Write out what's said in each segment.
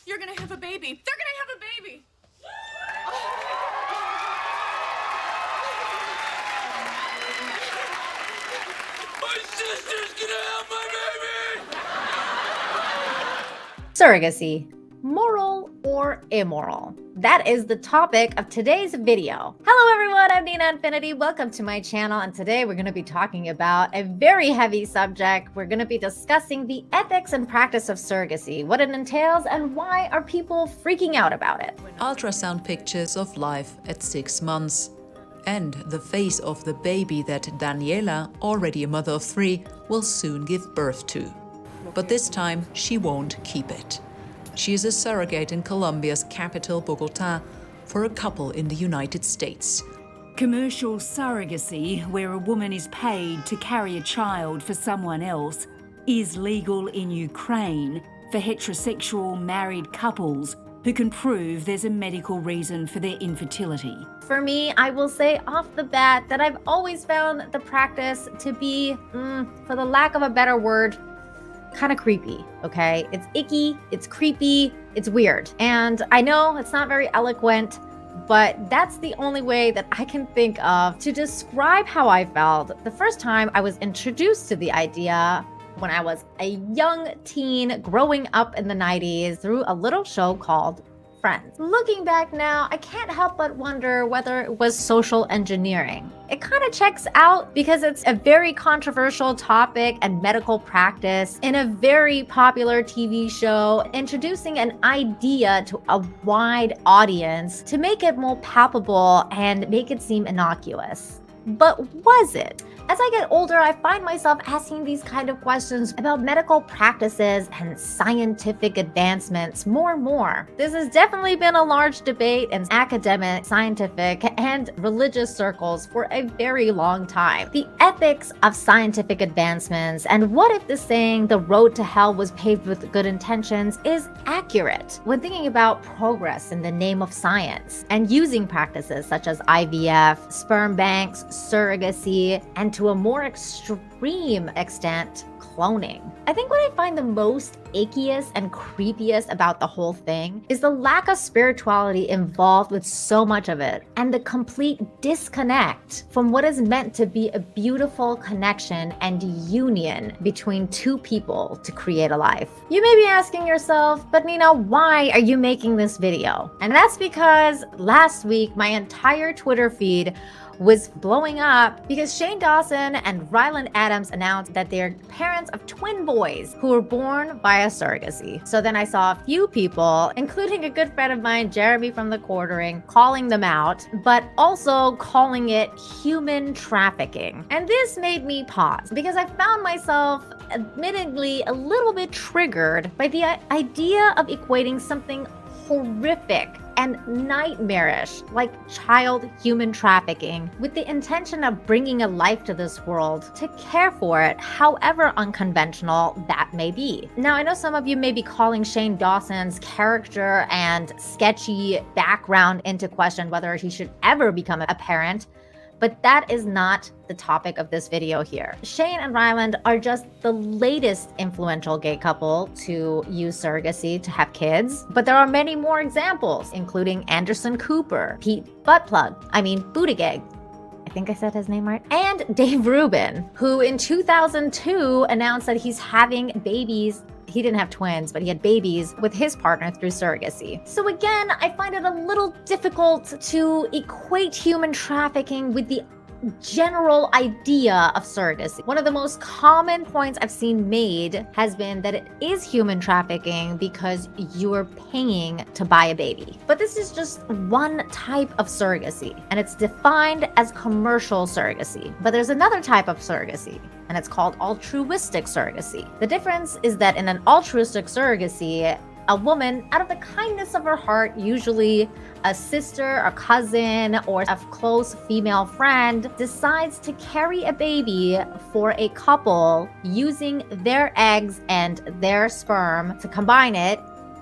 You're gonna have a baby. They're gonna have a baby. My sister's gonna have my baby! Surrogacy, moral or immoral? That is the topic of today's video. Hello everyone, I'm Nina Infinity. Welcome to my channel, and today we're going to be talking about a very heavy subject. We're going to be discussing the ethics and practice of surrogacy, what it entails, and why are people freaking out about it. Ultrasound pictures of life at 6 months. And the face of the baby that Daniela, already a mother of 3, will soon give birth to. But this time, she won't keep it. She is a surrogate in Colombia's capital, Bogota, for a couple in the United States. Commercial surrogacy, where a woman is paid to carry a child for someone else, is legal in Ukraine for heterosexual married couples who can prove there's a medical reason for their infertility. For me, I will say off the bat that I've always found the practice to be, for the lack of a better word, kind of creepy, okay? It's icky, it's creepy, it's weird. And I know it's not very eloquent, but that's the only way that I can think of to describe how I felt the first time I was introduced to the idea when I was a young teen growing up in the 90s through a little show called Friends. Looking back now, I can't help but wonder whether it was social engineering. It kind of checks out because it's a very controversial topic and medical practice in a very popular TV show, introducing an idea to a wide audience to make it more palpable and make it seem innocuous. But was it? As I get older, I find myself asking these kind of questions about medical practices and scientific advancements more and more. This has definitely been a large debate in academic, scientific, and religious circles for a very long time. The ethics of scientific advancements, and what if the saying, the road to hell was paved with good intentions, is accurate when thinking about progress in the name of science and using practices such as IVF, sperm banks, surrogacy, and to a more extreme extent, cloning. I think what I find the most ickiest and creepiest about the whole thing is the lack of spirituality involved with so much of it, and the complete disconnect from what is meant to be a beautiful connection and union between two people to create a life. You may be asking yourself, but Nina, why are you making this video? And that's because last week my entire Twitter feed was blowing up because Shane Dawson and Ryland Adams announced that they're parents of twin boys who were born via surrogacy. So then I saw a few people, including a good friend of mine, Jeremy from The Quartering, calling them out, but also calling it human trafficking. And this made me pause because I found myself admittedly a little bit triggered by the idea of equating something horrific and nightmarish like child human trafficking with the intention of bringing a life to this world to care for it, however unconventional that may be. Now, I know some of you may be calling Shane Dawson's character and sketchy background into question whether he should ever become a parent, but that is not the topic of this video here. Shane and Ryland are just the latest influential gay couple to use surrogacy to have kids, but there are many more examples, including Anderson Cooper, Pete Buttigieg, I think I said his name right, and Dave Rubin, who in 2002 announced that he's having babies. He didn't have twins, but he had babies with his partner through surrogacy. So again, I find it a little difficult to equate human trafficking with the general idea of surrogacy. One of the most common points I've seen made has been that it is human trafficking because you're paying to buy a baby. But this is just one type of surrogacy, and it's defined as commercial surrogacy. But there's another type of surrogacy, and it's called altruistic surrogacy. The difference is that in an altruistic surrogacy, a woman, out of the kindness of her heart, usually a sister, a cousin, or a close female friend, decides to carry a baby for a couple using their eggs and their sperm to combine it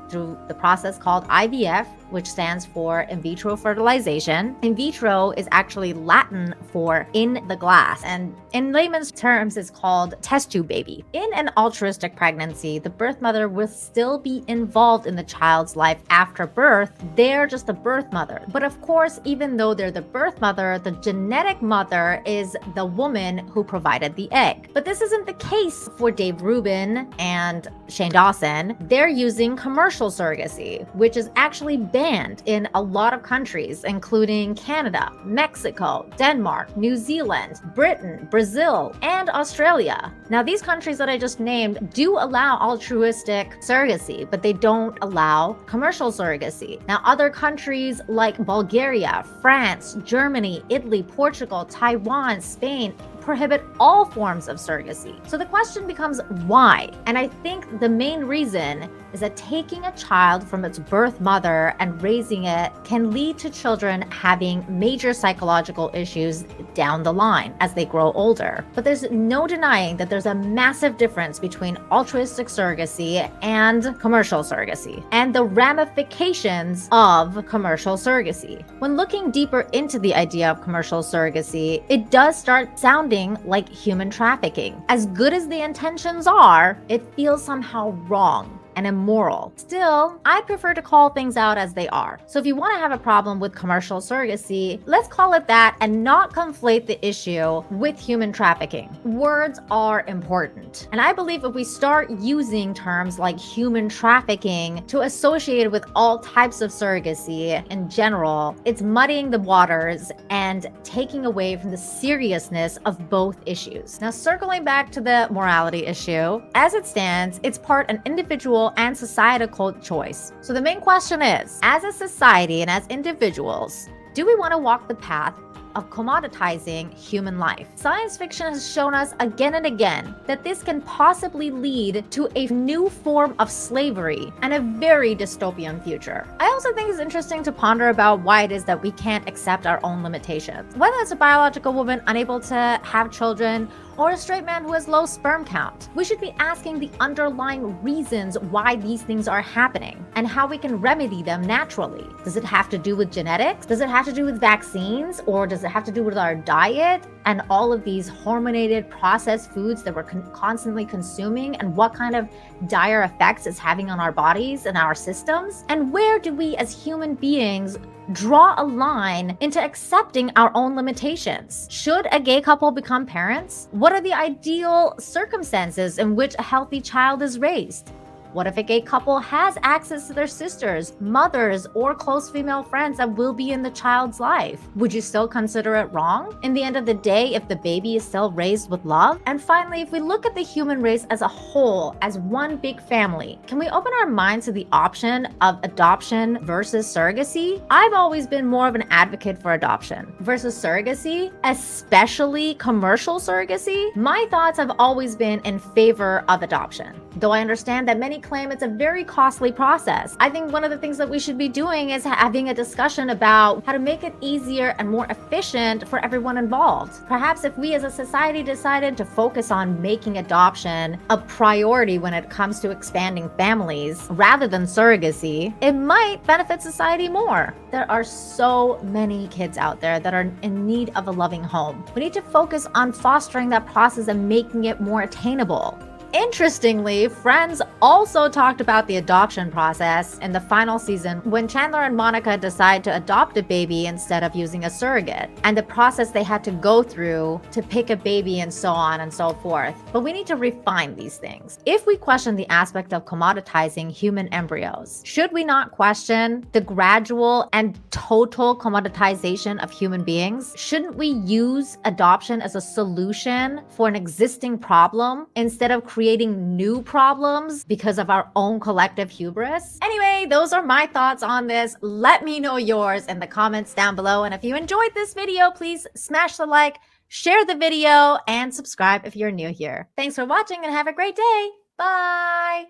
through the process called IVF which stands for in vitro fertilization. In vitro is actually Latin for in the glass, and in layman's terms, it's called test tube baby. In an altruistic pregnancy, the birth mother will still be involved in the child's life after birth. They're just the birth mother. But of course, even though they're the birth mother, the genetic mother is the woman who provided the egg. But this isn't the case for Dave Rubin and Shane Dawson. They're using commercial surrogacy, which is actually banned in a lot of countries, including Canada, Mexico, Denmark, New Zealand, Britain, Brazil, and Australia. Now, these countries that I just named do allow altruistic surrogacy, but they don't allow commercial surrogacy. Now, other countries like Bulgaria, France, Germany, Italy, Portugal, Taiwan, Spain prohibit all forms of surrogacy. So the question becomes why? And I think the main reason is that taking a child from its birth mother and raising it can lead to children having major psychological issues down the line as they grow older. But there's no denying that there's a massive difference between altruistic surrogacy and commercial surrogacy, and the ramifications of commercial surrogacy. When looking deeper into the idea of commercial surrogacy, it does start sounding like human trafficking. As good as the intentions are, it feels somehow wrong and immoral. Still, I prefer to call things out as they are. So if you want to have a problem with commercial surrogacy, let's call it that and not conflate the issue with human trafficking. Words are important. And I believe if we start using terms like human trafficking to associate it with all types of surrogacy in general, it's muddying the waters and taking away from the seriousness of both issues. Now, circling back to the morality issue, as it stands, it's part an individual and societal choice. So the main question is, as a society and as individuals, do we want to walk the path of commoditizing human life? Science fiction has shown us again and again that this can possibly lead to a new form of slavery and a very dystopian future. I also think it's interesting to ponder about why it is that we can't accept our own limitations. Whether it's a biological woman unable to have children or a straight man who has low sperm count, we should be asking the underlying reasons why these things are happening and how we can remedy them naturally. Does it have to do with genetics? Does it have to do with vaccines? Or does it have to do with our diet and all of these hormonated processed foods that we're constantly consuming, and what kind of dire effects it's having on our bodies and our systems? And where do we as human beings draw a line into accepting our own limitations? Should a gay couple become parents? What are the ideal circumstances in which a healthy child is raised? What if a gay couple has access to their sisters, mothers, or close female friends that will be in the child's life? Would you still consider it wrong? In the end of the day, if the baby is still raised with love? And finally, if we look at the human race as a whole, as one big family, can we open our minds to the option of adoption versus surrogacy? I've always been more of an advocate for adoption versus surrogacy, especially commercial surrogacy. My thoughts have always been in favor of adoption, though I understand that many claim it's a very costly process. I think one of the things that we should be doing is having a discussion about how to make it easier and more efficient for everyone involved. Perhaps if we as a society decided to focus on making adoption a priority when it comes to expanding families rather than surrogacy, it might benefit society more. There are so many kids out there that are in need of a loving home. We need to focus on fostering that process and making it more attainable. Interestingly, Friends also talked about the adoption process in the final season when Chandler and Monica decide to adopt a baby instead of using a surrogate, and the process they had to go through to pick a baby and so on and so forth. But we need to refine these things. If we question the aspect of commoditizing human embryos, should we not question the gradual and total commoditization of human beings? Shouldn't we use adoption as a solution for an existing problem instead of creating new problems because of our own collective hubris? Anyway, those are my thoughts on this. Let me know yours in the comments down below. And if you enjoyed this video, please smash the like, share the video, and subscribe if you're new here. Thanks for watching and have a great day. Bye.